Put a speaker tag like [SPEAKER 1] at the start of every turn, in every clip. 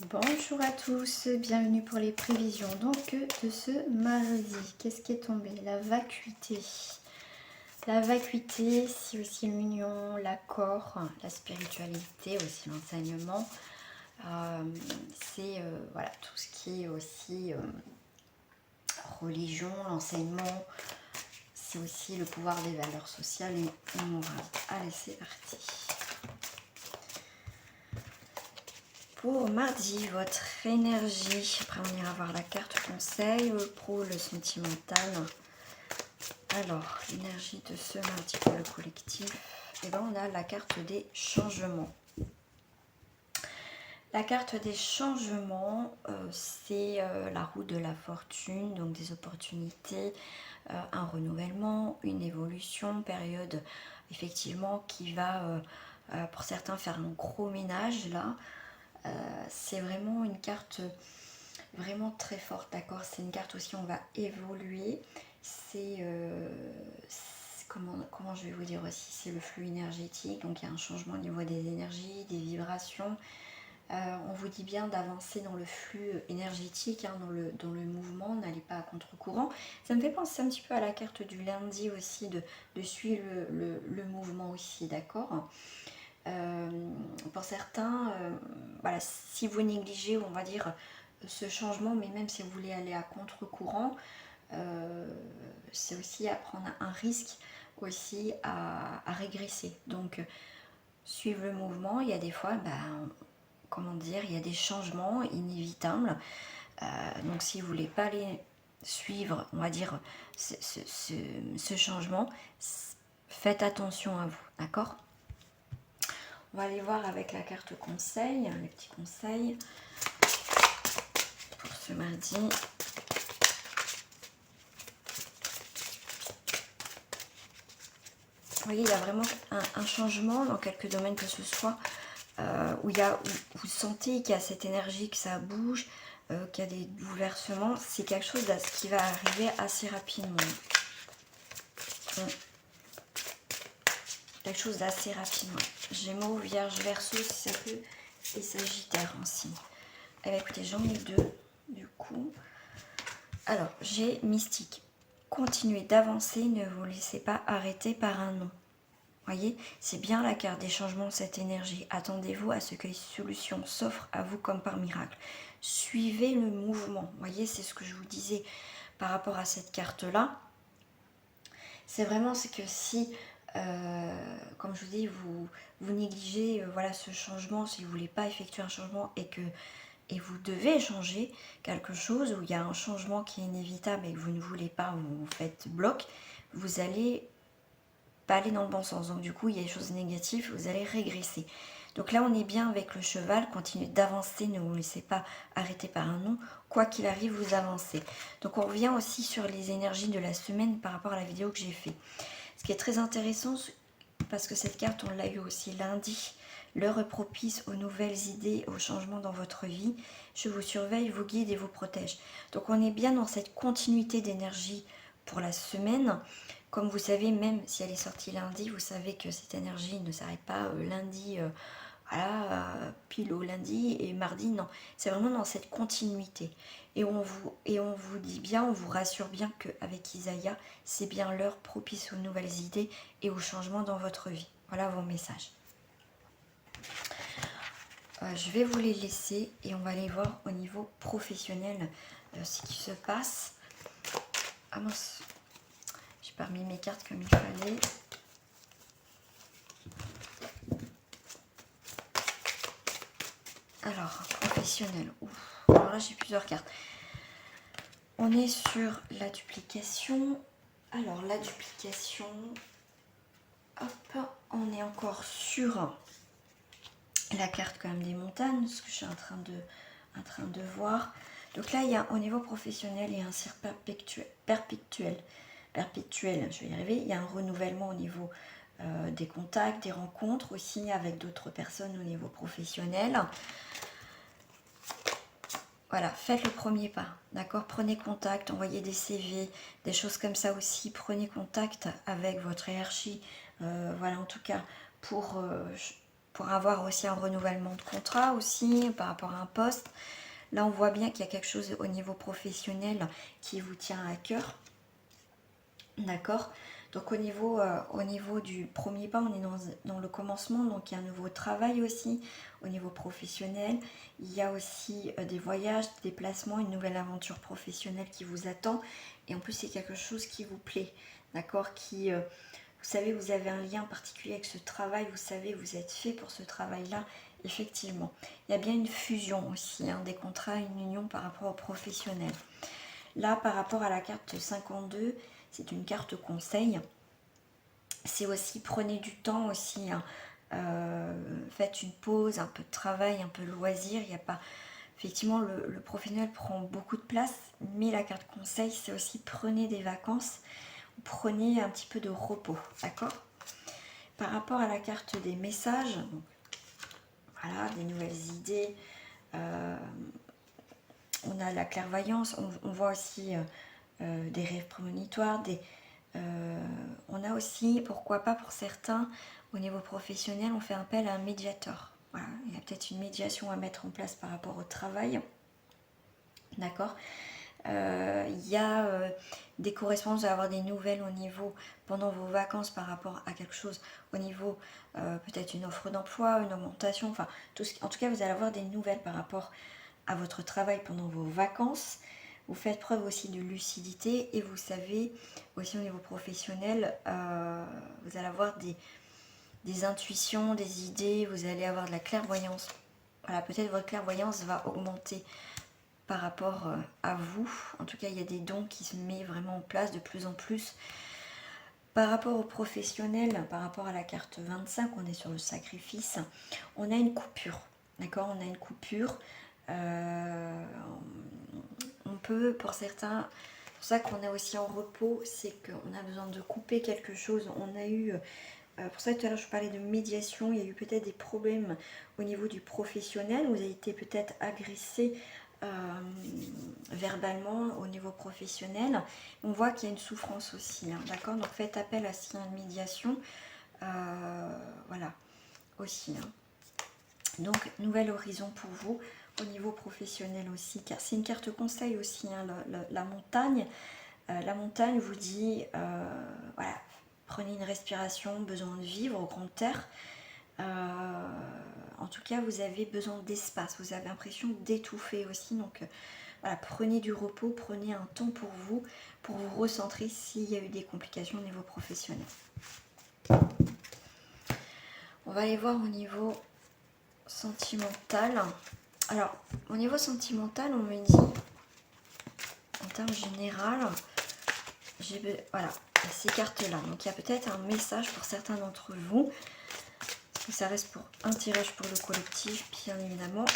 [SPEAKER 1] Bonjour à tous, bienvenue pour les prévisions donc de ce mardi. Qu'est-ce qui est tombé? La vacuité. La vacuité, c'est aussi l'union, l'accord, la spiritualité, aussi l'enseignement. C'est voilà, tout ce qui est aussi religion, l'enseignement. C'est aussi le pouvoir des valeurs sociales et morales. Allez, c'est parti. Pour mardi, votre énergie, après on ira voir la carte conseil, le pro, le sentimental. Alors, l'énergie de ce mardi pour le collectif, et ben on a la carte des changements. La carte des changements, c'est la roue de la fortune, donc des opportunités, un renouvellement, une évolution, période effectivement qui va pour certains faire un gros ménage là. C'est vraiment une carte vraiment très forte, d'accord. C'est une carte aussi, on va évoluer. C'est comment je vais vous dire aussi, c'est le flux énergétique, donc il y a un changement au niveau des énergies, des vibrations. On vous dit bien d'avancer dans le flux énergétique, hein, dans le mouvement, n'allez pas à contre-courant. Ça me fait penser un petit peu à la carte du lundi aussi, de suivre le mouvement aussi, d'accord. Pour certains, voilà, si vous négligez, on va dire, ce changement, mais même si vous voulez aller à contre-courant, c'est aussi à prendre un risque aussi à régresser. Donc, suivre le mouvement, il y a des fois, comment dire, il y a des changements inévitables. Donc, si vous ne voulez pas aller suivre, on va dire, ce changement, faites attention à vous, d'accord? On va aller voir avec la carte conseil, les petits conseils pour ce mardi. Vous voyez, il y a vraiment un changement dans quelques domaines que ce soit, où vous sentez qu'il y a cette énergie, que ça bouge, qu'il y a des bouleversements. C'est quelque chose qui va arriver assez rapidement. Quelque chose d'assez rapidement. Gémeaux, Vierge, Verseau, si ça peut, et Sagittaire aussi. Eh bien, écoutez, j'en ai deux, du coup. Alors, j'ai Mystique. Continuez d'avancer, ne vous laissez pas arrêter par un non. Voyez, c'est bien la carte des changements, cette énergie. Attendez-vous à ce que les solutions s'offrent à vous comme par miracle. Suivez le mouvement. Voyez, c'est ce que je vous disais par rapport à cette carte-là. C'est vraiment que si, comme je vous dis, vous négligez voilà, ce changement, si vous ne voulez pas effectuer un changement et vous devez changer quelque chose, où il y a un changement qui est inévitable et que vous ne voulez pas, vous faites bloc, vous allez pas aller dans le bon sens. Donc du coup, il y a des choses négatives, vous allez régresser. Donc là, on est bien avec le cheval, continuez d'avancer, ne vous laissez pas arrêter par un non. Quoi qu'il arrive, vous avancez. Donc on revient aussi sur les énergies de la semaine par rapport à la vidéo que j'ai fait. Ce qui est très intéressant, parce que cette carte, on l'a eu aussi lundi, l'heure propice aux nouvelles idées, aux changements dans votre vie. Je vous surveille, vous guide et vous protège. Donc on est bien dans cette continuité d'énergie pour la semaine. Comme vous savez, même si elle est sortie lundi, vous savez que cette énergie ne s'arrête pas lundi, pile au lundi et mardi, non. C'est vraiment dans cette continuité. Et on vous dit bien, on vous rassure bien qu'avec Isaiah, c'est bien l'heure propice aux nouvelles idées et aux changements dans votre vie. Voilà vos messages. Je vais vous les laisser et on va aller voir au niveau professionnel ce qui se passe. Ah mince, j'ai pas remis mes cartes comme il fallait. Alors, professionnel. Ouf. Alors là, j'ai plusieurs cartes. On est sur la duplication. Alors, la duplication. Hop, on est encore sur la carte quand même des montagnes, ce que je suis en train de voir. Donc là, il y a au niveau professionnel, il y a un cercle perpétuel, je vais y arriver. Il y a un renouvellement au niveau des contacts, des rencontres aussi avec d'autres personnes au niveau professionnel. Voilà, faites le premier pas, d'accord? Prenez contact, envoyez des CV, des choses comme ça aussi. Prenez contact avec votre hiérarchie, voilà, en tout cas, pour pour avoir aussi un renouvellement de contrat aussi par rapport à un poste. Là, on voit bien qu'il y a quelque chose au niveau professionnel qui vous tient à cœur. D'accord. Donc au niveau du premier pas, on est dans le commencement, donc il y a un nouveau travail aussi au niveau professionnel. Il y a aussi des voyages, des déplacements, une nouvelle aventure professionnelle qui vous attend. Et en plus, c'est quelque chose qui vous plaît, d'accord, vous savez, vous avez un lien particulier avec ce travail, vous savez, vous êtes fait pour ce travail-là, effectivement. Il y a bien une fusion aussi, hein, des contrats, une union par rapport au professionnel. Là, par rapport à la carte 52, c'est une carte conseil. C'est aussi, prenez du temps aussi, hein. Faites une pause, un peu de travail, un peu de loisir. Il n'y a pas... Effectivement, le professionnel prend beaucoup de place, mais la carte conseil, c'est aussi prenez des vacances, prenez un petit peu de repos, d'accord? Par rapport à la carte des messages, donc, voilà, des nouvelles idées, on a la clairvoyance, on voit aussi des rêves prémonitoires, on a aussi, pourquoi pas pour certains, au niveau professionnel, on fait appel à un médiateur. Voilà, il y a peut-être une médiation à mettre en place par rapport au travail. D'accord. Il y a des correspondances, à avoir des nouvelles au niveau, pendant vos vacances par rapport à quelque chose, au niveau peut-être une offre d'emploi, une augmentation, enfin, en tout cas, vous allez avoir des nouvelles par rapport à votre travail pendant vos vacances. Vous faites preuve aussi de lucidité et vous savez aussi au niveau professionnel, vous allez avoir des intuitions, des idées, vous allez avoir de la clairvoyance. Voilà, peut-être votre clairvoyance va augmenter par rapport à vous. En tout cas, il y a des dons qui se mettent vraiment en place de plus en plus. Par rapport au professionnel, par rapport à la carte 25, on est sur le sacrifice, on a une coupure. D'accord, on a une coupure. On peut, pour certains, c'est pour ça qu'on est aussi en repos, c'est qu'on a besoin de couper quelque chose. On a eu, pour ça tout à l'heure je parlais de médiation, il y a eu peut-être des problèmes au niveau du professionnel, vous avez été peut-être agressé verbalement au niveau professionnel. On voit qu'il y a une souffrance aussi, hein, d'accord, donc faites appel à une médiation, voilà, aussi, hein. Donc, nouvel horizon pour vous au niveau professionnel aussi, car c'est une carte conseil aussi, hein, la montagne. La montagne vous dit, voilà, prenez une respiration, besoin de vivre au grand air. En tout cas, vous avez besoin d'espace, vous avez l'impression d'étouffer aussi. Donc, voilà, prenez du repos, prenez un temps pour vous recentrer s'il y a eu des complications au niveau professionnel. On va aller voir au niveau sentimental. Alors, au niveau sentimental, on me dit, en termes général, voilà, ces cartes-là. Donc, il y a peut-être un message pour certains d'entre vous. Ça reste pour un tirage pour le collectif, bien évidemment.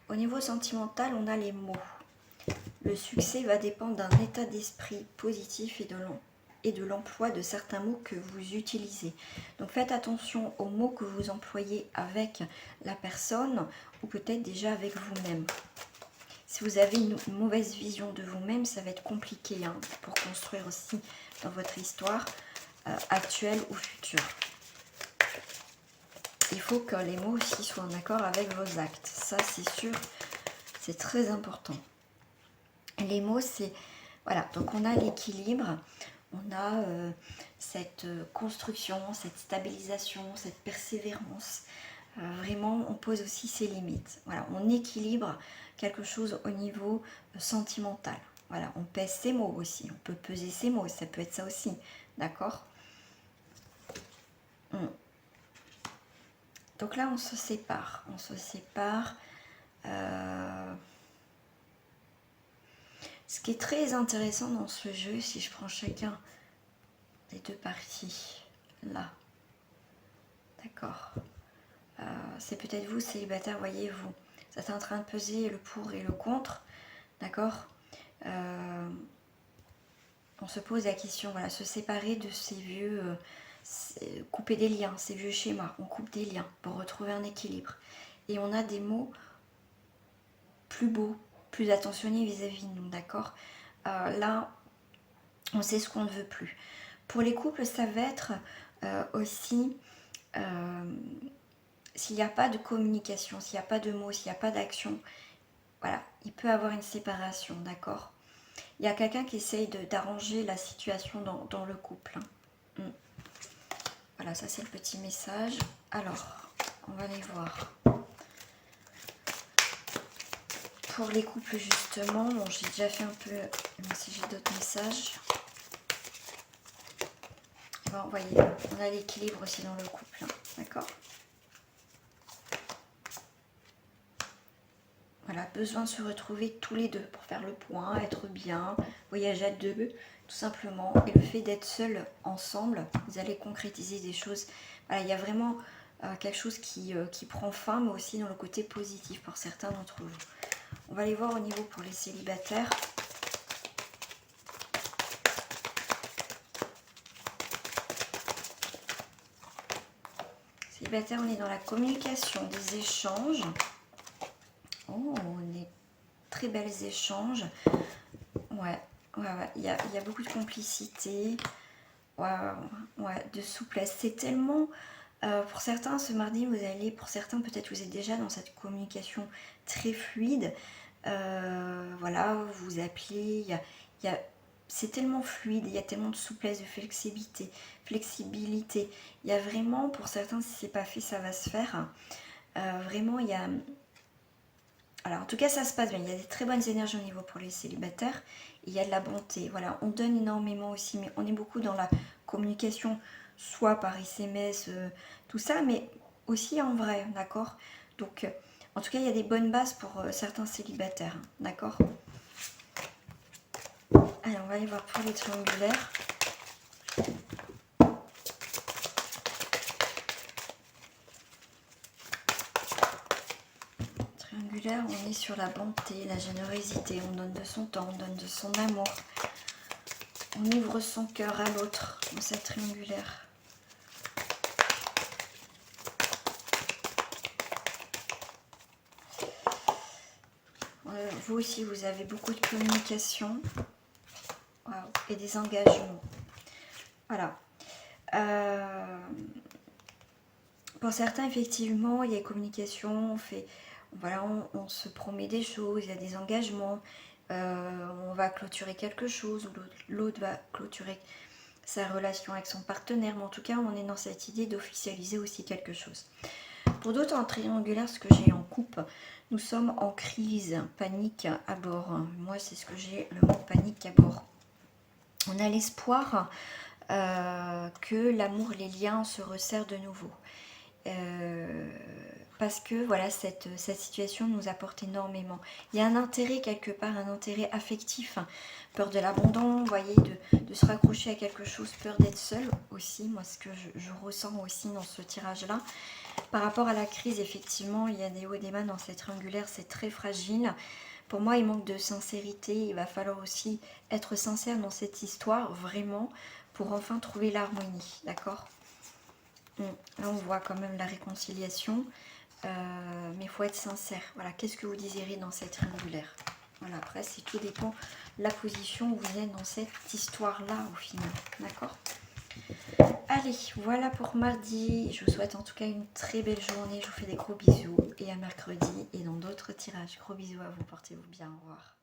[SPEAKER 1] Au niveau sentimental, on a les mots. Le succès va dépendre d'un état d'esprit positif et de l'emploi de certains mots que vous utilisez. Donc faites attention aux mots que vous employez avec la personne ou peut-être déjà avec vous-même. Si vous avez une mauvaise vision de vous-même, ça va être compliqué, hein, pour construire aussi dans votre histoire actuelle ou future. Il faut que les mots aussi soient en accord avec vos actes. Ça, c'est sûr, c'est très important. Les mots, c'est... Voilà, donc on a l'équilibre, on a cette construction, cette stabilisation, cette persévérance. Vraiment, on pose aussi ses limites. Voilà, on équilibre quelque chose au niveau sentimental. Voilà, on pèse ses mots aussi. On peut peser ses mots, ça peut être ça aussi. D'accord ? Donc là, on se sépare. On se sépare. Ce qui est très intéressant dans ce jeu, si je prends chacun des deux parties, là, d'accord, c'est peut-être vous, célibataire, voyez-vous, vous êtes en train de peser le pour et le contre, d'accord, on se pose la question, voilà, se séparer de ces vieux, couper des liens, ces vieux schémas, on coupe des liens pour retrouver un équilibre. Et on a des mots plus beaux, plus attentionnés vis-à-vis de nous, d'accord. Là, on sait ce qu'on ne veut plus. Pour les couples, ça va être aussi s'il n'y a pas de communication, s'il n'y a pas de mots, s'il n'y a pas d'action, voilà, il peut avoir une séparation, d'accord? Il y a quelqu'un qui essaye d'arranger la situation dans le couple. Hein. Voilà, ça c'est le petit message. Alors, on va les voir. Pour les couples justement, bon, j'ai déjà fait un peu, même si j'ai d'autres messages. Bon, vous voyez, on a l'équilibre aussi dans le couple, hein, d'accord? Voilà, besoin de se retrouver tous les deux pour faire le point, être bien, voyager à deux, tout simplement. Et le fait d'être seul ensemble, vous allez concrétiser des choses. Voilà, il y a vraiment quelque chose qui prend fin, mais aussi dans le côté positif pour certains d'entre vous. On va aller voir au niveau pour les célibataires. Célibataire, on est dans la communication, des échanges. Oh, des très belles échanges. Ouais, il y a beaucoup de complicité, ouais, de souplesse. C'est tellement... pour certains, ce mardi, vous allez... Pour certains, peut-être vous êtes déjà dans cette communication très fluide. Voilà, vous vous appelez, c'est tellement fluide, il y a tellement de souplesse, de flexibilité. Il y a vraiment, pour certains, si c'est pas fait, ça va se faire. Vraiment, il y a... Alors, en tout cas, ça se passe bien. Il y a des très bonnes énergies au niveau pour les célibataires. Il y a de la bonté. Voilà, on donne énormément aussi, mais on est beaucoup dans la communication, soit par SMS, tout ça, mais aussi en vrai, d'accord? Donc, en tout cas, il y a des bonnes bases pour certains célibataires, d'accord? Allez, on va aller voir pour les triangulaires. Triangulaire, on est sur la bonté, la générosité, on donne de son temps, on donne de son amour. On ouvre son cœur à l'autre dans cette triangulaire. Vous aussi, vous avez beaucoup de communication. Wow. Et des engagements. Voilà. Pour certains, effectivement, il y a communication, voilà, on se promet des choses, il y a des engagements, on va clôturer quelque chose, ou l'autre va clôturer sa relation avec son partenaire, mais en tout cas, on est dans cette idée d'officialiser aussi quelque chose. Pour d'autres, en triangulaire, ce que j'ai en coupe, nous sommes en crise, panique à bord. Moi, c'est ce que j'ai, le mot panique à bord. On a l'espoir que l'amour, les liens se resserrent de nouveau. Parce que voilà, cette situation nous apporte énormément. Il y a un intérêt quelque part, un intérêt affectif, peur de l'abandon, vous voyez, de se raccrocher à quelque chose, peur d'être seul aussi, moi ce que je ressens aussi dans ce tirage-là. Par rapport à la crise, effectivement, il y a des hauts et des bas dans cette triangulaire, c'est très fragile. Pour moi, il manque de sincérité, il va falloir aussi être sincère dans cette histoire, vraiment, pour enfin trouver l'harmonie, d'accord ? Là, on voit quand même la réconciliation, mais il faut être sincère. Voilà, qu'est-ce que vous désirez dans cette triangulaire? Voilà, après, c'est tout dépend de la position où vous êtes dans cette histoire-là, au final. D'accord? Allez, voilà pour mardi. Je vous souhaite en tout cas une très belle journée. Je vous fais des gros bisous et à mercredi et dans d'autres tirages. Gros bisous à vous, portez-vous bien. Au revoir.